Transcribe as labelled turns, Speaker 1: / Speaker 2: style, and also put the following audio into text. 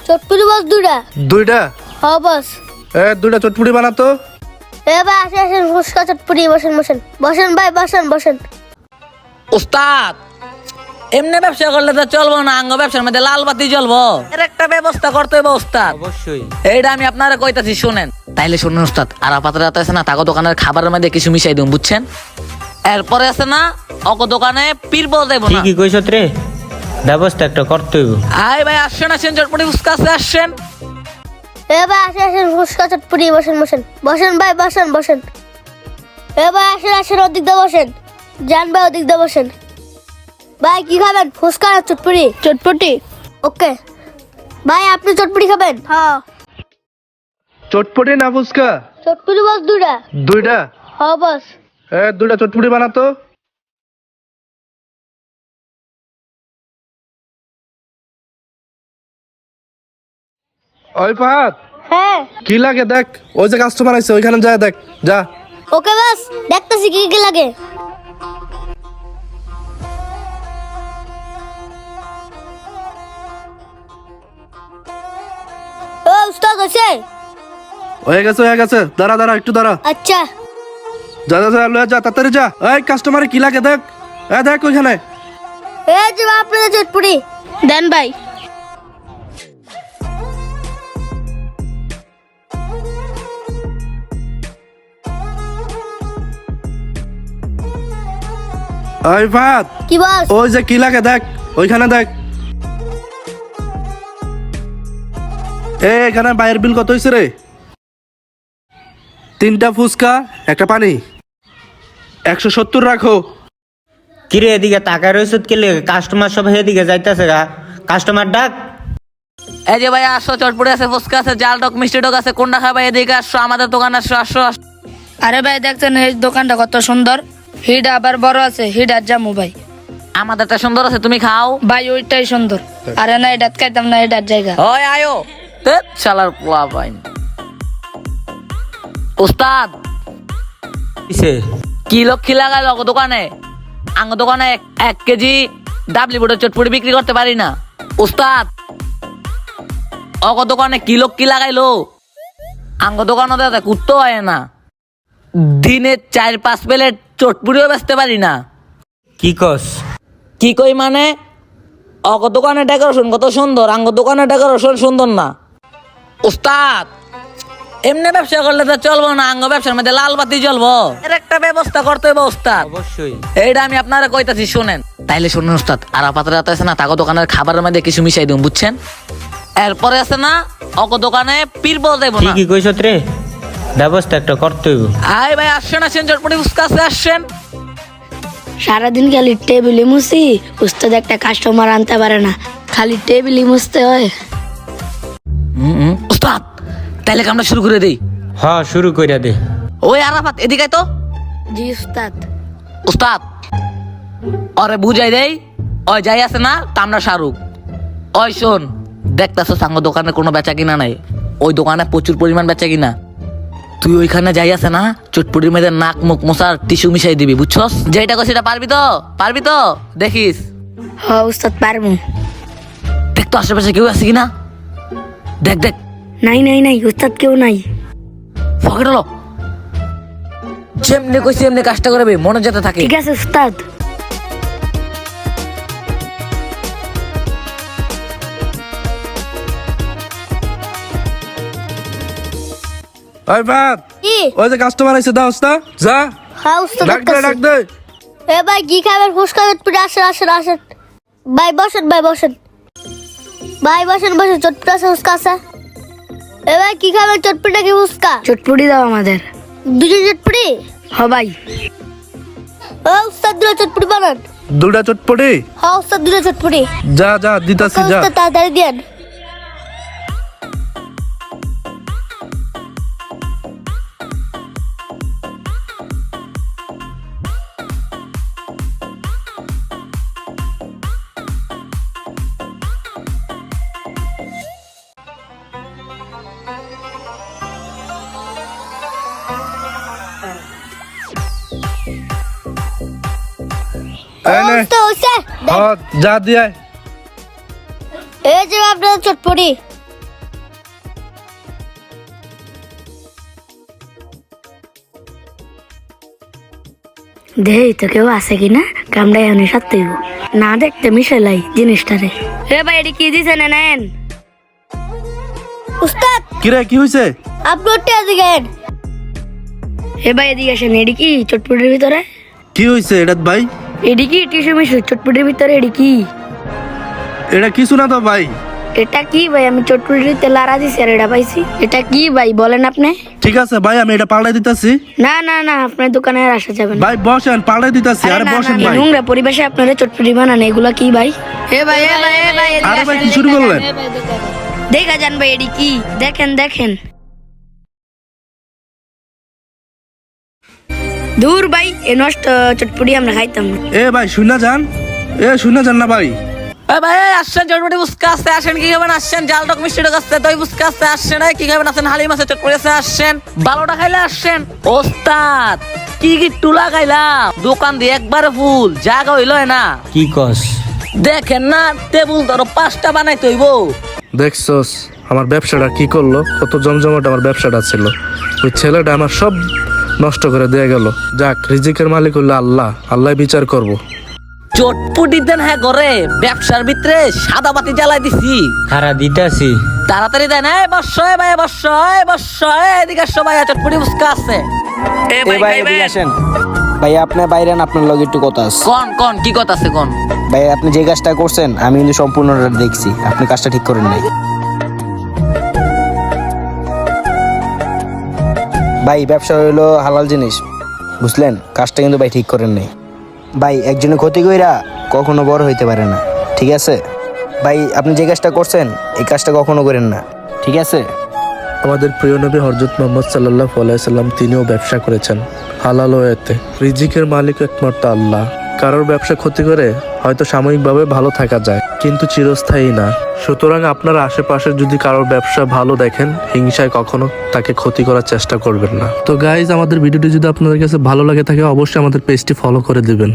Speaker 1: চটপটি বস দুইটা।
Speaker 2: দুইটা?
Speaker 1: হ্যাঁ বস।
Speaker 2: দুইটা চটপটি বানাতো।
Speaker 1: ভাই আসেন আসেন, ফুচকা চটপটি বসেন বসেন বসেন ভাই, বসেন বসেন।
Speaker 3: উস্তাদ, এমনি ব্যবসা করলে তো চলবো না, আঙ্গ ব্যবসার মধ্যে লাল বাতি জ্বলবো, এর একটা ব্যবস্থা করতে হবে উস্তাদ।
Speaker 4: অবশ্যই।
Speaker 3: এইটা আমি আপনারা কইতাছি শুনেন। তাইলে শুনুন উস্তাদ, আর আপাতত আছে না তাকে দোকানের খাবারের মধ্যে কিছু মিশাই দিন, বুঝছেন? এরপরে আছে না অক দোকানে পীর বল দেবো না।
Speaker 4: ঠিকই কইছত রে, ব্যবস্থা একটা করতে হইব।
Speaker 3: আয় ভাই আসেন আসেন, চটপটি ফুচকা আছে, আসেন।
Speaker 1: ভাই আসেন আসেন, ফুচকা চটপটি বসেন বসেন বসেন ভাই, বসেন বসেন। ভাই আসেন আসেন, ওদিক দিয়ে বসেন। যান ভাই, ওদিক দিয়ে বসেন। ভাই কি খাবেন, ফুচকা না চটপটি? চটপটি। ওকে ভাই, আপনি চটপটি খাবেন? হ্যাঁ।
Speaker 2: চটপটি না ফুচকা?
Speaker 1: চটপটি বস দুইটা।
Speaker 2: দুইটা?
Speaker 1: হ্যাঁ বস।
Speaker 2: দুইটা চটপটি বানাতো। ওই ফাহাদ,
Speaker 1: হ্যাঁ।
Speaker 2: কি লাগে দেখ, ওই যে কাস্টমার আছে ওইখানে যা দেখ, যা।
Speaker 1: ওকে বস, দেখতেছি কি কি লাগে। ও উস্তাদ আছে?
Speaker 2: হয়ে গেছে, দাঁড়া দাঁড়া, একটু দাঁড়া।
Speaker 1: আচ্ছা।
Speaker 2: যা যা যা, লয়ে যা, তাড়াতাড়ি যা। এই কাস্টমারে কি লাগে দেখ, দেখ ওইখানে।
Speaker 1: এই যে আপনাদের চটপটি দেন ভাই।
Speaker 2: ওই ফাহাদ,
Speaker 1: কি বস?
Speaker 2: ওই যে কি লাগে দেখ, ওইখানে দেখ। এখানে বাইরের বিল কত হয়েছে রে? 3টা ফুচকা, একটা পানি, 170 রাখো।
Speaker 4: কিরে এদিকে তাকায় রইছত কে লে? কাস্টমার সব এদিকে যাইতাছে গা, কাস্টমার ডাক।
Speaker 3: এই যে ভাই আসো, চটপটি আছে, ফুচকা আছে, জাল টক মিষ্টি টক আছে, কোনটা খাবে এদিকে আসো, আমাদের দোকানে আসো আসো আসো।
Speaker 5: আরে ভাই দেখছেন এই দোকানটা কত সুন্দর, হিট আবার বড় আছে, হিট আর জামু ভাই।
Speaker 3: আমাদেরটা সুন্দর আছে, তুমি খাও।
Speaker 5: ভাই ওইটাই সুন্দর। আরে না এটা খাইতাম না, এটার জায়গা।
Speaker 3: ওই আয়ো, ধ্যাৎ, শালার পোলা ভাই। উস্তাদ,
Speaker 4: কিসে?
Speaker 3: কি লক্ষ্মী লাগাইলো অগ দোকানে? আঙ্গ দোকানে 1 কেজি ডাবলি বুটের চটপটি বিক্রি করতে পারি না। উস্তাদ, অগ দোকানে কি লক্ষ্মী লাগাইলো? আঙ্গ দোকানে দাদা কুত্তো হয় না, দিনে 4-5 প্লেট চটপটিও বেচতে পারি না।
Speaker 4: কি কস?
Speaker 3: কি কই মানে? অগ দোকানে ডেকোরেশন কত সুন্দর, আঙ্গ দোকানে ডেকোরেশন সুন্দর না। উস্তাদ, এমনি ব্যবসা করলে তো চলবো না, আঙ্গ ব্যবসার মধ্যে লাল বাতি জ্বলবো, এর একটা ব্যবস্থা করতে হবে উস্তাদ।
Speaker 4: অবশ্যই।
Speaker 3: এইটা আমি আপনারা কইতাছি শুনেন। তাইলে শুনুন উস্তাদ, আর আপাতত আছে না তাকে দোকানের খাবারের মধ্যে কিছু মিশাই দিন, বুঝছেন? এরপরে আছে না অগ দোকানে পীর বল দেবো না।
Speaker 4: ঠিকই কইছত রে, ব্যবস্থা একটা করতে হইব।
Speaker 3: আয় ভাই আসেন আসেন, চটপটি ফুচকা আছে, আসেন।
Speaker 5: সারাদিন খালি টেবিলে মুছি, উস্তাদ একটা কাস্টমার আনতে পারে না, খালি টেবিলই মুছতে হয়।
Speaker 3: উস্তাদ, তাইলে আমরা শুরু করে দিই।
Speaker 4: হ্যাঁ শুরু কইরা দে।
Speaker 3: ওই আরাফাত এদিকে আয় তো।
Speaker 5: জি উস্তাদ।
Speaker 3: উস্তাদ, ওরে বুঝাই দেই, ওই যাই আছে না কামরা শাহরুখ, ওই শোন, দেখতেছ সাঙ্গ দোকানে কোনো বেচা কিনা নাই, ওই দোকানে প্রচুর পরিমাণ বেচা কিনা। তুই ওইখানে যাই আছে না চটপটির মধ্যে নাক মুখ মোছার টিস্যু মিশাই দিবি, বুঝছস? যেটা কই সেটা পারবি তো? পারবি তো? দেখিস।
Speaker 5: হ উস্তাদ পারমু।
Speaker 3: দেখ তো আশেপাশে কেউ আছে কিনা, দেখ দেখ।
Speaker 5: নাই নাই নাই উস্তাদ, কেউ নাই।
Speaker 3: ফকেট হলো, যেমনি কইছি এমনি কাজটা করবে, মনে যেতে থাকে।
Speaker 5: ঠিক আছে উস্তাদ।
Speaker 2: ওই ফাহাদ,
Speaker 1: কি?
Speaker 2: ওই যে কাস্টমার আছে, দাও না, যা।
Speaker 1: হ্যাঁ উস্তাদ
Speaker 2: ডাক দে, ডাক
Speaker 1: দেখতেছি।
Speaker 2: দে।
Speaker 1: ভাই কি খাবেন, ফুচকা চটপটি? আসেন আসেন আসেন ভাই, বসেন ভাই, বসেন ভাই, বসেন বসেন। চটপটি আছে, ফুচকা আছে। ভাই কি খাবেন, চটপটি নাকি ফুচকা?
Speaker 5: চটপটি দাও আমাদের।
Speaker 1: দুটো চটপটি।
Speaker 5: হ ভাই।
Speaker 1: ও উস্তাদ দুটো চটপটি বানান।
Speaker 2: দুইটা চটপটি?
Speaker 1: হ্যাঁ উস্তাদ দুটো চটপটি।
Speaker 2: যা যা, দিতাছি, যা।
Speaker 1: উস্তাদ তাড়াতাড়ি দেন।
Speaker 2: এই নে।
Speaker 1: উস্তাদ হইছে? দেন।
Speaker 2: হ্যাঁ, যা দিয়ে আয়।
Speaker 1: এই যে আপনাদের চটপটি।
Speaker 5: দেই তো কেউ আছে কিনা কামড়াই আনি সত্যি না দেখতে মিশালাই জিনিসটারে। এ ভাই এটি কি দিছে নেন?
Speaker 1: উস্তাদ
Speaker 2: কিরে কি হয়েছে?
Speaker 1: আপনি উঠে এদিকে আইন।
Speaker 5: এ ভাই এদিকে আসেন। এটি কি চটপটির ভিতরে?
Speaker 2: কি হয়েছে এটা ভাই?
Speaker 5: এটি কি টিসু মিশু চটপটির ভিতরে? এটি কি?
Speaker 2: এটা কিছু না তো ভাই।
Speaker 5: এটা কি ভাই? আমি চটপটিতে লারা দিছি আর এটা পাইছি। এটা কি ভাই বলেন আপনি?
Speaker 2: ঠিক আছে ভাই, আমি এটা পাল্টাই দিতেছি।
Speaker 5: না না না, আপনার দোকানে আর আসা যাবে না।
Speaker 2: ভাই বসেন, পাল্টাই দিতেছি।
Speaker 5: আরে
Speaker 2: আরে
Speaker 5: না,
Speaker 2: বসেন
Speaker 5: না,
Speaker 2: ভাই।
Speaker 5: নোংরা পরিবেশে আপনারা চটপটি বানান, এগুলা কি ভাই? এ ভাই এ ভাই এ ভাই
Speaker 2: আরে ভাই কি শুরু করলেন?
Speaker 5: দেখা যান ভাই এটি কি দেখেন দেখেন। দূর ভাই এ নষ্ট চটপটি আমরা খাইতাম না।
Speaker 2: এ ভাই শুনে যান, শুনে যান না ভাই।
Speaker 3: এ ভাই আসছেন চটপটি ফুচকা আছে, আসেন কি খাবেন? আসছেন জাল টক মিষ্টি টক আছে, দই ফুচকা আছে, আসছেন কি খাবেন? আসেন হালিম আছে, চটপটি আছে, আসছেন ভালোটা খাইলে আসছেন। ওস্তাদ কি কি টুলা খাইলাম, দোকান দিয়ে একবারে ফুল, জায়গা হইল না।
Speaker 4: কি কস?
Speaker 3: দেখেন না টেবিল ধরো 5টা বানাইতে হইব।
Speaker 2: দেখছস আমার ব্যবসাটা কি করলো? কত জমজমাট আমার ব্যবসাটা ছিল। ওই ছেলেটা আমার সব নষ্ট করে দিয়ে গেল। যাক, রিজিকের মালিক হইলো আল্লাহ, আল্লাহ বিচার করব।
Speaker 3: চটপটি দেন হ্যাঁ করে ব্যবসার ভিতরে সাদা বাতি জ্বালাই দিছি।
Speaker 4: খারা দিতাছি।
Speaker 3: তাড়াতাড়ি দেন। এই বর্ষ ভাই বর্ষ বর্ষ এদিকে সবাই চটপটি ফুচকা আছে। এ ভাই
Speaker 6: ভাই এদিকে আসেন। ভাই আপনি বাইরে আপনার লগে একটু কথা আছে।
Speaker 3: কোন কোন কি কথা আছে কোন?
Speaker 6: ভাই আপনি যে কাজটা করছেন আমি কিন্তু সম্পূর্ণটা দেখছি, আপনি কাজটা ঠিক করেন নাই। ভাই ব্যবসা হইলো হালাল জিনিস, বুঝলেন? কাজটা কিন্তু ভাই ঠিক করেন নাই। ভাই একজনের ক্ষতি কইরা কখনো বড় হইতে পারে না, ঠিক আছে? ভাই আপনি যে কাজটা করছেন এই কাজটা কখনো করেন না, ঠিক আছে?
Speaker 2: আমাদের প্রিয় নবী হযরত মুহাম্মদ সাল্লাল্লাহু আলাইহি সাল্লাম তিনিও ব্যবসা করেছেন হালাল ওয়েতে। রিজিকের মালিক একমাত্র আল্লাহ। কারোর ব্যবসা ক্ষতি করে হয়তো সাময়িকভাবে ভালো থাকা যায়, কিন্তু চিরস্থায়ী না। সুতরাং আপনার আশেপাশে যদি কারোর ব্যবসা ভালো দেখেন, হিংসায় কখনো তাকে ক্ষতি করার চেষ্টা করবেন না। তো গাইজ, আমাদের ভিডিওটি যদি আপনাদের কাছে ভালো লাগে থাকে অবশ্যই আমাদের পেজটি ফলো করে দিবেন।